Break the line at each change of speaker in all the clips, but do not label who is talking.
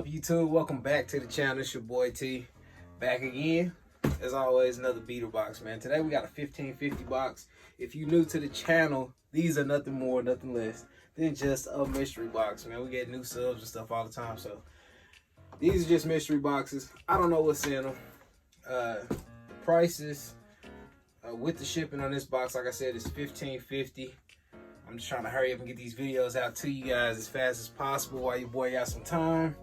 up, YouTube? Welcome back to the channel. It's your boy T, back again. As always, another beater box, man. Today we got a 1550 box. If you're new to the channel, these are nothing more, nothing less than just a mystery box, man. We get new subs and stuff all the time, so these are just mystery boxes. I don't know what's in them. Prices with the shipping on this box, like I said, is $15.50. I'm just trying to hurry up and get these videos out to you guys as fast as possible while your boy got some time.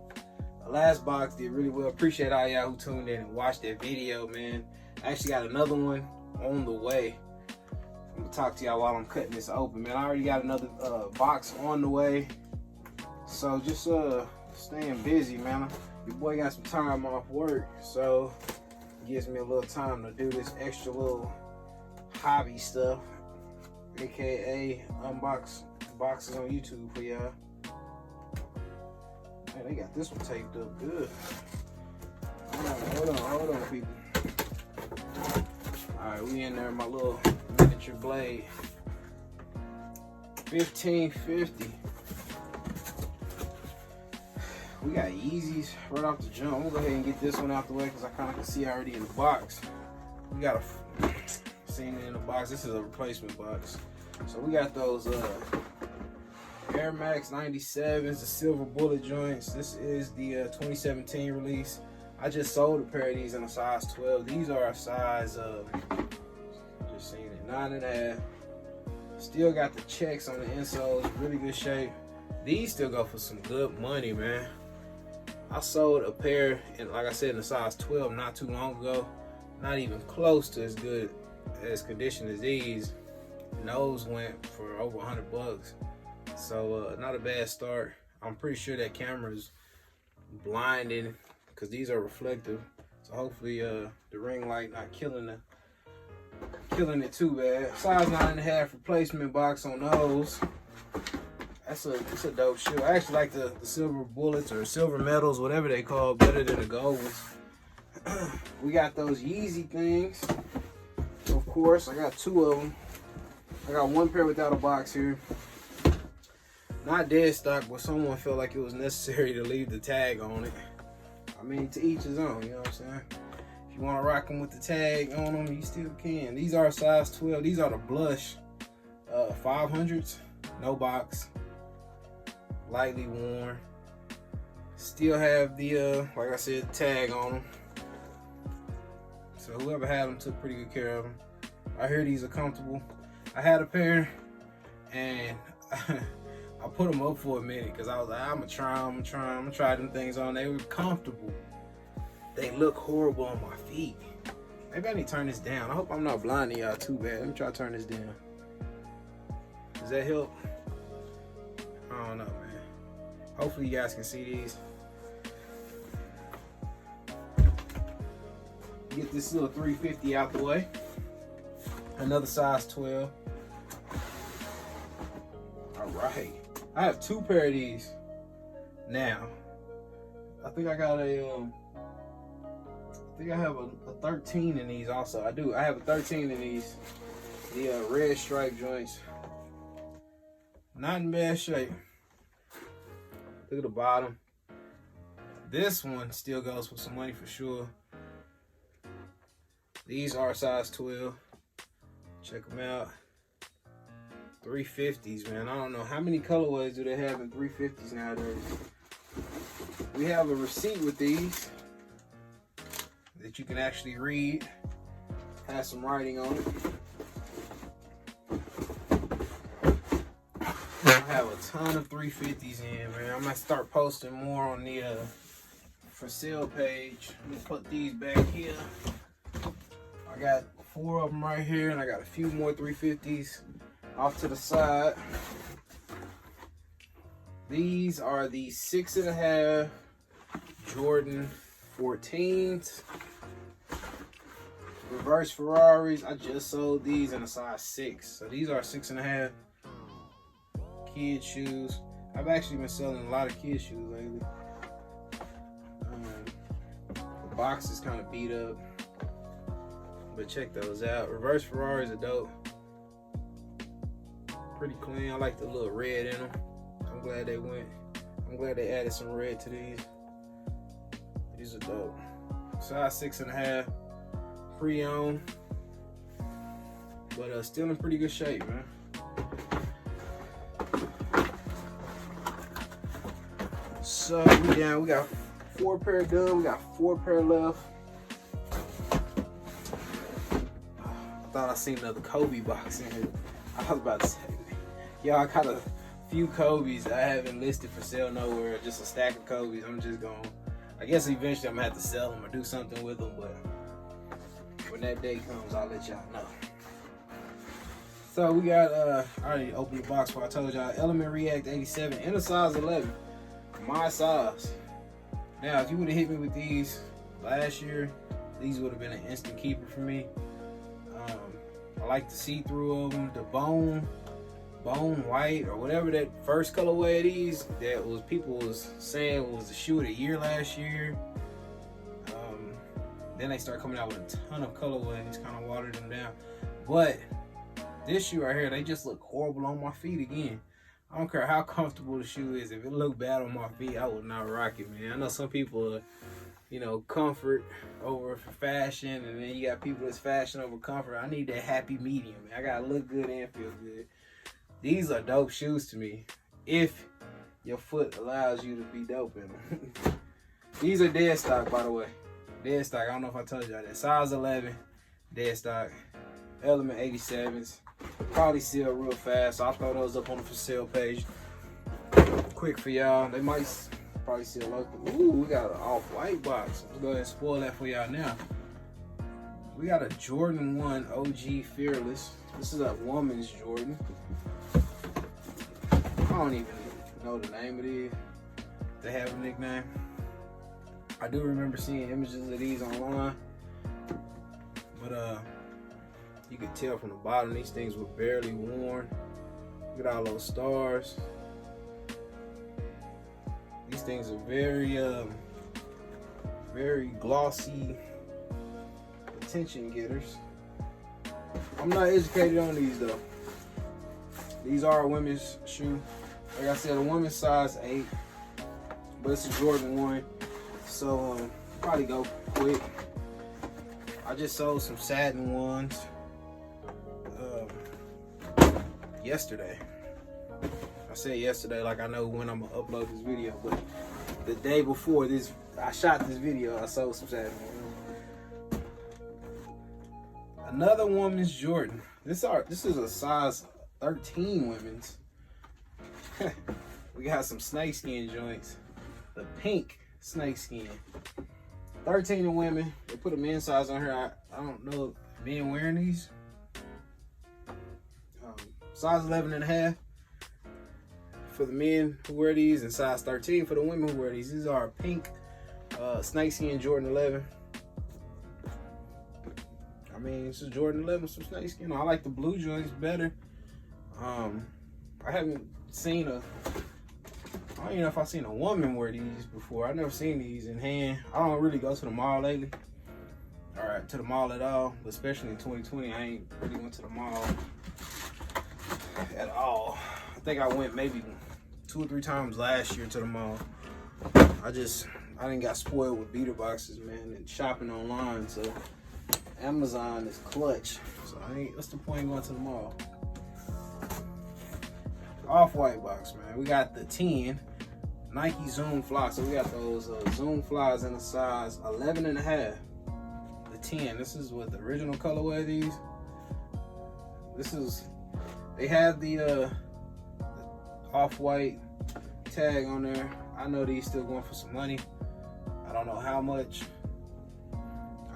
The last box did really well. Appreciate all y'all who tuned in and watched that video, man. I actually got another one on the way. I'm gonna talk to y'all while I'm cutting this open, man. I already got another box on the way. So just staying busy, man. Your boy got some time off work, so it gives me a little time to do this extra little hobby stuff, aka unbox boxes on YouTube for y'all. Man, they got this one taped up good. Hold on, people. Alright, we in there, my little miniature blade. $15.50. We got Yeezys right off the jump. I'm gonna go ahead and get this one out the way because I kind of can see already in the box. We got a seen it in the box. This is a replacement box. So we got those Air Max 97s, the silver bullet joints. This is the 2017 release. I just sold a pair of these in a size 12. These are a size just seen it, 9.5. Still got the checks on the insoles, really good shape. These still go for some good money, man. I sold a pair, in, like I said, in a size 12 not too long ago. Not even close to as good as condition as these. Nose went for over 100 bucks. So not a bad start. I'm pretty sure that camera's blinded because these are reflective. So hopefully the ring light not killing it too bad. Size 9.5 replacement box on those. It's a dope shoe. I actually like the silver bullets or silver medals, whatever they call, better than the gold ones. We got those Yeezy things. Of course, I got two of them. I got one pair without a box here. Not dead stock, but someone felt like it was necessary to leave the tag on it. I mean, to each his own, you know what I'm saying? If you want to rock them with the tag on them, you still can. These are size 12. These are the blush 500s. No box. Lightly worn. Still have the, like I said, tag on them. So whoever had them took pretty good care of them. I hear these are comfortable. I had a pair and I put them up for a minute because I was like, I'm gonna try them things on. They were comfortable. They look horrible on my feet. Maybe I need to turn this down. I hope I'm not blinding y'all too bad. Let me try to turn this down. Does that help? I don't know, man. Hopefully you guys can see these. Get this little 350 out the way. Another size 12. All right. I have two pair of these now. I think I got I have a 13 in these also. I have a 13 in these. The red stripe joints. Not in bad shape. Look at the bottom. This one still goes for some money for sure. These are size 12. Check them out. 350s, man. I don't know how many colorways do they have in 350s nowadays. We have a receipt with these that you can actually read. Has some writing on it. I have a ton of 350s in, man. I'm gonna start posting more on the for sale page. I'm gonna put these back here. I got 4 of them right here, and I got a few more 350s off to the side. These are the 6.5 Jordan 14s. Reverse Ferraris. I just sold these in a size 6. So these are 6.5 kid shoes. I've actually been selling a lot of kid shoes lately. The box is kind of beat up, but check those out. Reverse Ferraris are dope. Pretty clean. I like the little red in them. I'm glad they went. I'm glad they added some red to these. These are dope. Size 6.5, pre-owned, but still in pretty good shape, man. So we down. We got 4 pair done. We got 4 pair left. I thought I seen another Kobe box in here. I was about to say, y'all, I got a few Kobe's I haven't listed for sale nowhere. Just a stack of Kobe's. I'm just going. I guess eventually I'm gonna have to sell them or do something with them. But when that day comes, I'll let y'all know. So we got. I already opened the box before I told y'all. Element React 87 in a size 11. My size. Now, if you would have hit me with these last year, these would have been an instant keeper for me. I like the see-through of them, the bone white, or whatever that first colorway of these that was people was saying was the shoe of the year last year. Then they start coming out with a ton of colorways, kind of watered them down. But this shoe right here, they just look horrible on my feet again. I don't care how comfortable the shoe is. If it looked bad on my feet, I would not rock it, man. I know some people, you know, comfort over fashion, and then you got people that's fashion over comfort. I need that happy medium, man. I gotta look good and feel good. These are dope shoes to me, if your foot allows you to be dope in them. These are dead stock, by the way. Dead stock. I don't know if I told y'all that. Size 11, dead stock. Element 87s. Probably sell real fast, so I'll throw those up on the for sale page quick for y'all. They might probably sell local. Ooh, we got an off-white box. Let's go ahead and spoil that for y'all now. We got a Jordan 1 OG Fearless. This is a woman's Jordan. I don't even know the name of these. They have a nickname. I do remember seeing images of these online, but you could tell from the bottom these things were barely worn. Look at all those stars. These things are very glossy attention getters. I'm not educated on these though. These are a women's shoe. Like I said, a women's size 8, but it's a Jordan 1, so probably go quick. I just sold some satin ones yesterday. I said yesterday like I know when I'm gonna upload this video, but the day before this I shot this video, I sold some satin ones. Another woman's Jordan. This is a size 13 women's. We got some snakeskin joints. The pink snakeskin. 13 of women. They put a men's size on here. I don't know if men wearing these. Size 11.5 for the men who wear these, and size 13 for the women who wear these. These are pink snakeskin Jordan 11. I mean, this is Jordan 11 with some snakeskin. I like the blue joints better. I haven't seen I don't even know if I've seen a woman wear these before. I've never seen these in hand. I don't really go to the mall lately. To the mall at all, but especially in 2020, I ain't really went to the mall at all. I think I went maybe 2 or 3 times last year to the mall. I didn't got spoiled with beater boxes, man, and shopping online. So Amazon is clutch. So what's the point of going to the mall? Off-white box, man. We got the 10 Nike Zoom Fly. So we got those Zoom Flies in a size 11.5. The 10. This is what the original colorway of these. They have the off-white tag on there. I know these still going for some money. I don't know how much.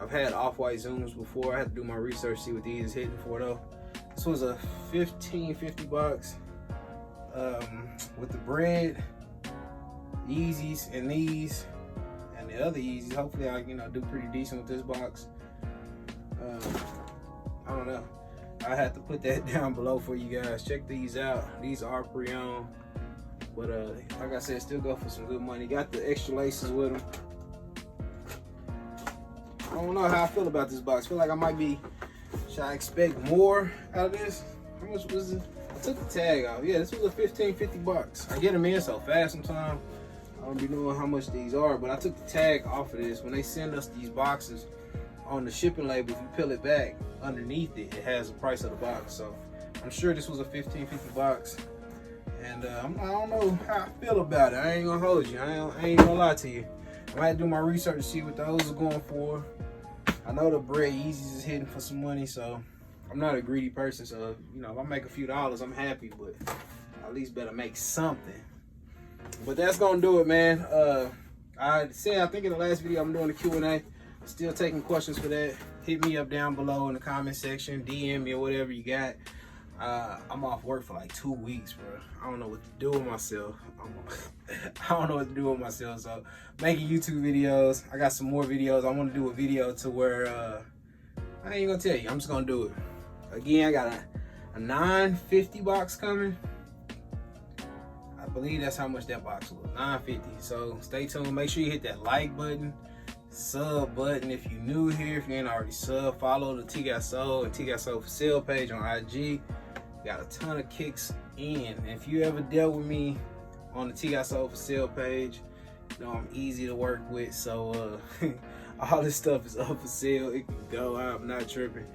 I've had off-white Zooms before. I had to do my research, see what these is hitting for though. This was a $15.50 box with the bread, Yeezys, and these, and the other Yeezys. Hopefully I do pretty decent with this box. I don't know. I have to put that down below for you guys. Check these out. These are pre-owned, but like I said, still go for some good money. Got the extra laces with them. I don't know how I feel about this box. I feel like should I expect more out of this? How much was it? I took the tag off. Yeah, this was a $15.50 box. I get them in so fast sometimes. I don't be knowing how much these are, but I took the tag off of this. When they send us these boxes, on the shipping label, if you peel it back, underneath it, it has the price of the box. So I'm sure this was a $15.50 box. And I don't know how I feel about it. I ain't gonna hold you. I ain't gonna lie to you. I might do my research to see what those are going for. I know the bread Yeezys is hitting for some money, so I'm not a greedy person. So, you know, if I make a few dollars, I'm happy, but at least better make something. But that's gonna do it, man. I said, I think in the last video, I'm doing a Q&A. Still taking questions for that. Hit me up down below in the comment section. DM me or whatever you got. I'm off work for like 2 weeks, bro. I don't know what to do with myself. I don't know what to do with myself. So making YouTube videos. I got some more videos. I want to do a video to where I ain't gonna tell you. I'm just gonna do it. Again, I got a $9.50 box coming. I believe that's how much that box was. $9.50. So stay tuned. Make sure you hit that like button. Sub button if you're new here. If you ain't already sub, follow the TGOTSOLE and TGOTSOLE for sale page on IG. Got a ton of kicks in. If you ever dealt with me on the TGOTSOLE for sale page, you know I'm easy to work with. So all this stuff is up for sale. It can go. I'm not tripping.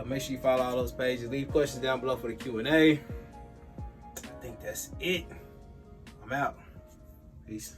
Make sure you follow all those pages. Leave questions down below for the Q&A. I think that's it. I'm out. Peace.